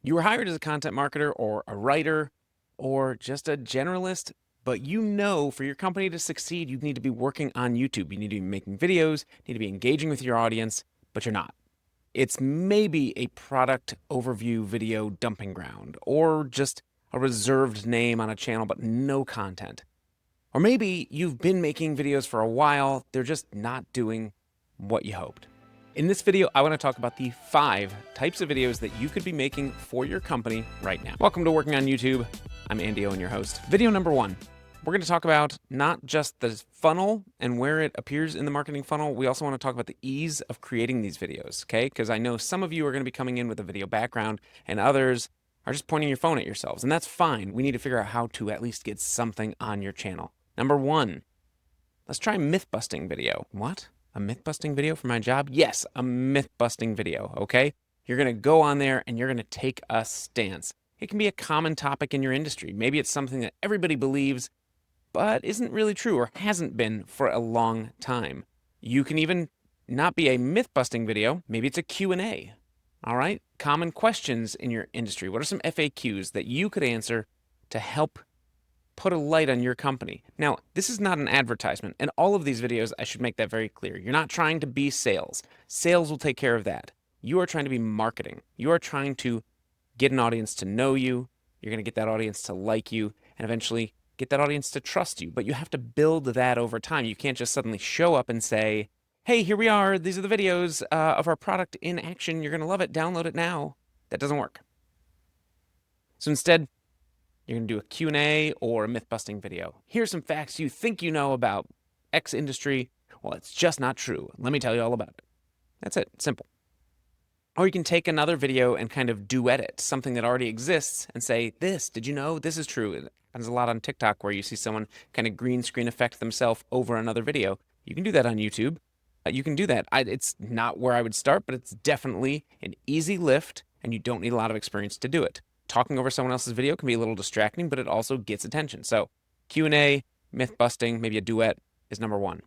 You were hired as a content marketer or a writer or just a generalist, but you know for your company to succeed, you need to be working on YouTube. You need to be making videos, need to be engaging with your audience, but you're not. It's maybe a product overview video dumping ground or just a reserved name on a channel, but no content. Or maybe you've been making videos for a while, they're just not doing what you hoped. In this video, I want to talk about the 5 types of videos that you could be making for your company right now. Welcome to Working on YouTube. I'm Andy Owen, your host. Video number 1. We're going to talk about not just the funnel and where it appears in the marketing funnel. We also want to talk about the ease of creating these videos, okay? Because I know some of you are going to be coming in with a video background and others are just pointing your phone at yourselves. And that's fine. We need to figure out how to at least get something on your channel. Number 1, let's try myth-busting video. What? A myth-busting video for my job? Yes, a myth-busting video, okay? You're going to go on there and you're going to take a stance. It can be a common topic in your industry. Maybe it's something that everybody believes, but isn't really true or hasn't been for a long time. You can even not be a myth-busting video. Maybe it's a Q&A, all right? Common questions in your industry. What are some FAQs that you could answer to help put a light on your company? Now, this is not an advertisement, and all of these videos, I should make that very clear. You're not trying to be sales. Sales will take care of that. You are trying to be marketing. You are trying to get an audience to know you. You're going to get that audience to like you, and eventually get that audience to trust you. But you have to build that over time. You can't just suddenly show up and say, hey, here we are. These are the videos of our product in action. You're going to love it. Download it now. That doesn't work. So instead, you're going to do a Q&A or a myth-busting video. Here's some facts you think you know about X industry. Well, it's just not true. Let me tell you all about it. That's it. Simple. Or you can take another video and kind of duet it, something that already exists, and say, this, did you know? This is true. It happens a lot on TikTok where you see someone kind of green screen effect themselves over another video. You can do that on YouTube. You can do that. It's not where I would start, but it's definitely an easy lift, and you don't need a lot of experience to do it. Talking over someone else's video can be a little distracting, but it also gets attention. So Q&A, myth busting, maybe a duet is number 1.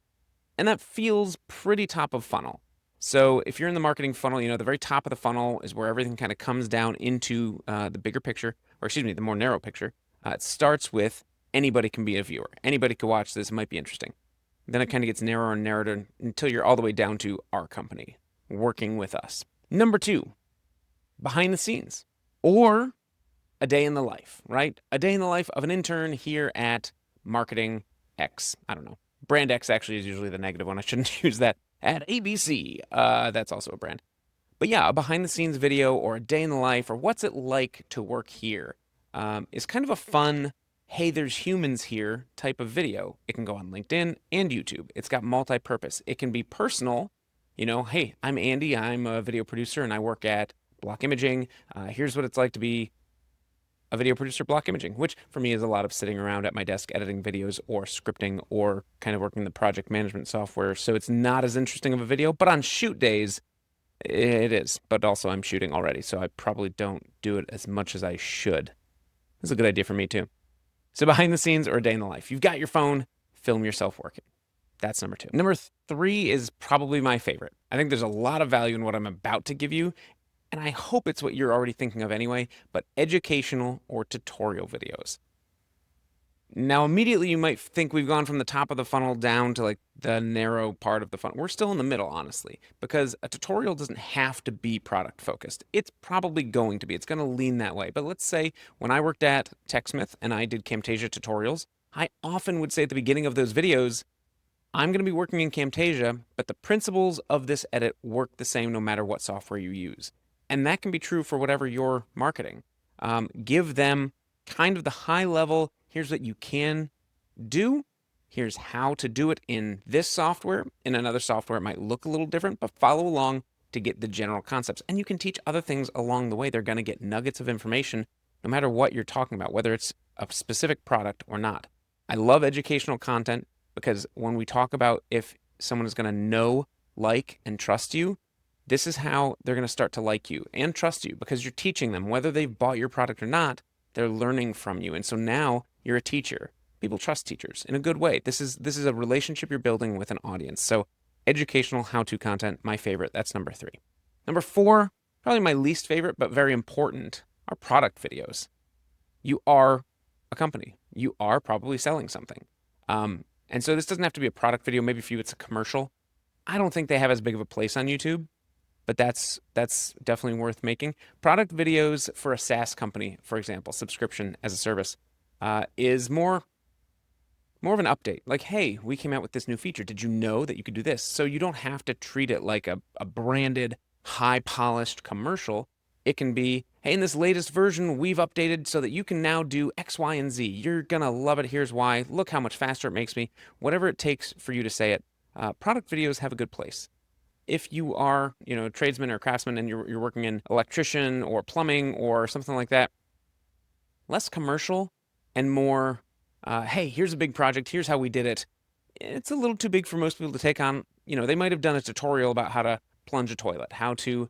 And that feels pretty top of funnel. So if you're in the marketing funnel, you know, the very top of the funnel is where everything kind of comes down into the bigger picture, or excuse me, the more narrow picture. It starts with anybody can be a viewer. Anybody could watch this. It might be interesting. Then it kind of gets narrower and narrower until you're all the way down to our company working with us. Number 2, behind the scenes, or a day in the life, right? A day in the life of an intern here at Marketing X. I don't know. Brand X actually is usually the negative one. I shouldn't use that. At ABC. That's also a brand. But yeah, a behind the scenes video or a day in the life or what's it like to work here is kind of a fun, hey, there's humans here type of video. It can go on LinkedIn and YouTube. It's got multi-purpose. It can be personal. You know, hey, I'm Andy. I'm a video producer and I work at Block Imaging. Here's what it's like to be a video producer, Block Imaging, which for me is a lot of sitting around at my desk editing videos or scripting or kind of working the project management software. So it's not as interesting of a video, but on shoot days, it is. But also I'm shooting already, so I probably don't do it as much as I should. It's a good idea for me too. So behind the scenes or a day in the life. You've got your phone, film yourself working. That's number 2. Number 3 is probably my favorite. I think there's a lot of value in what I'm about to give you, and I hope it's what you're already thinking of anyway, but educational or tutorial videos. Now, immediately you might think we've gone from the top of the funnel down to like the narrow part of the funnel. We're still in the middle, honestly, because a tutorial doesn't have to be product focused. It's probably going to be. It's going to lean that way. But let's say when I worked at TechSmith and I did Camtasia tutorials, I often would say at the beginning of those videos, I'm going to be working in Camtasia, but the principles of this edit work the same no matter what software you use. And that can be true for whatever you're marketing. Give them kind of the high level, here's what you can do, here's how to do it in this software. In another software, it might look a little different, but follow along to get the general concepts. And you can teach other things along the way. They're going to get nuggets of information no matter what you're talking about, whether it's a specific product or not. I love educational content because when we talk about if someone is going to know, like, and trust you, this is how they're going to start to like you and trust you because you're teaching them. Whether they've bought your product or not, they're learning from you. And so now you're a teacher. People trust teachers in a good way. This is a relationship you're building with an audience. So educational how-to content, my favorite. That's number 3. Number 4, probably my least favorite, but very important. are product videos. You are a company. You are probably selling something. And so this doesn't have to be a product video. Maybe for you it's a commercial. I don't think they have as big of a place on YouTube, but that's definitely worth making. Product videos for a SaaS company, for example, subscription as a service, is more of an update. Like, hey, we came out with this new feature. Did you know that you could do this? So you don't have to treat it like a branded, high polished commercial. It can be, hey, in this latest version, we've updated so that you can now do X, Y, and Z. You're going to love it. Here's why. Look how much faster it makes me. Whatever it takes for you to say it. Product videos have a good place. If you are, a tradesman or craftsman and you're working in electrician or plumbing or something like that, less commercial and more, hey, here's a big project. Here's how we did it. It's a little too big for most people to take on. They might have done a tutorial about how to plunge a toilet, how to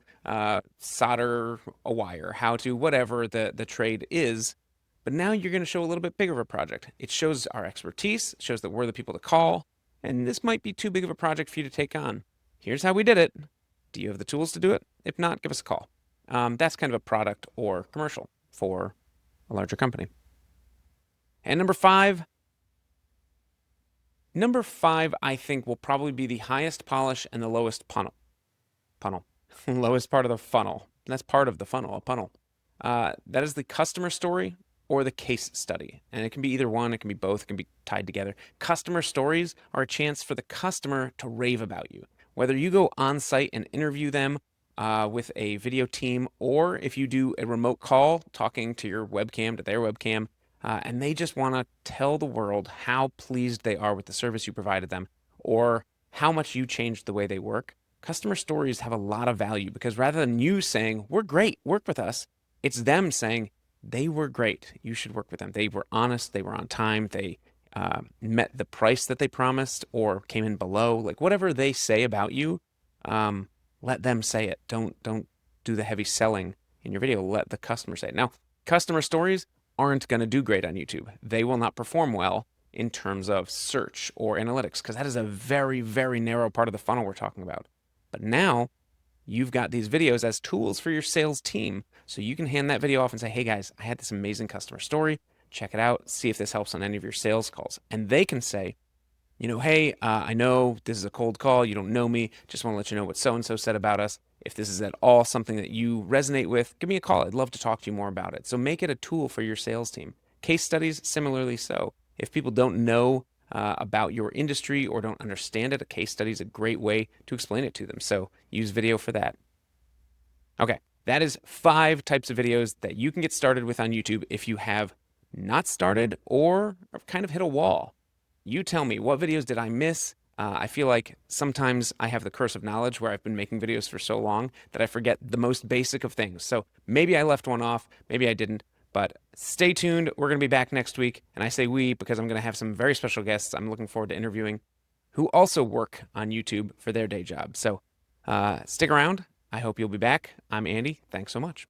solder a wire, how to whatever the trade is. But now you're going to show a little bit bigger of a project. It shows our expertise, shows that we're the people to call, and this might be too big of a project for you to take on. Here's how we did it. Do you have the tools to do it? If not, give us a call. That's kind of a product or commercial for a larger company. And number five, I think, will probably be the highest polish and the lowest funnel. Lowest part of the funnel. That's part of the funnel, a funnel. That is the customer story or the case study. And it can be either one, it can be both, it can be tied together. Customer stories are a chance for the customer to rave about you. Whether you go on site and interview them with a video team, or if you do a remote call talking to your webcam to their webcam, and they just want to tell the world how pleased they are with the service you provided them or how much you changed the way they work. Customer stories have a lot of value because rather than you saying, we're great, work with us, it's them saying, they were great, you should work with them. They were honest, they were on time, they met the price that they promised or came in below. Like whatever they say about you, let them say it. Don't do the heavy selling in your video. Let the customer say it. Now, customer stories aren't going to do great on YouTube. They will not perform well in terms of search or analytics because that is a very, very narrow part of the funnel we're talking about. But now you've got these videos as tools for your sales team. So you can hand that video off and say, hey guys, I had this amazing customer story. Check it out. See if this helps on any of your sales calls. And they can say, hey, I know this is a cold call. You don't know me. Just want to let you know what so-and-so said about us. If this is at all something that you resonate with, give me a call. I'd love to talk to you more about it. So make it a tool for your sales team. Case studies, similarly so. If people don't know about your industry or don't understand it, a case study is a great way to explain it to them. So use video for that. Okay, that is 5 types of videos that you can get started with on YouTube if you have not started or kind of hit a wall. You tell me, what videos did I miss? I feel like sometimes I have the curse of knowledge where I've been making videos for so long that I forget the most basic of things. So maybe I left one off, maybe I didn't, but stay tuned. We're going to be back next week. And I say we because I'm going to have some very special guests I'm looking forward to interviewing who also work on YouTube for their day job. So stick around. I hope you'll be back. I'm Andy. Thanks so much.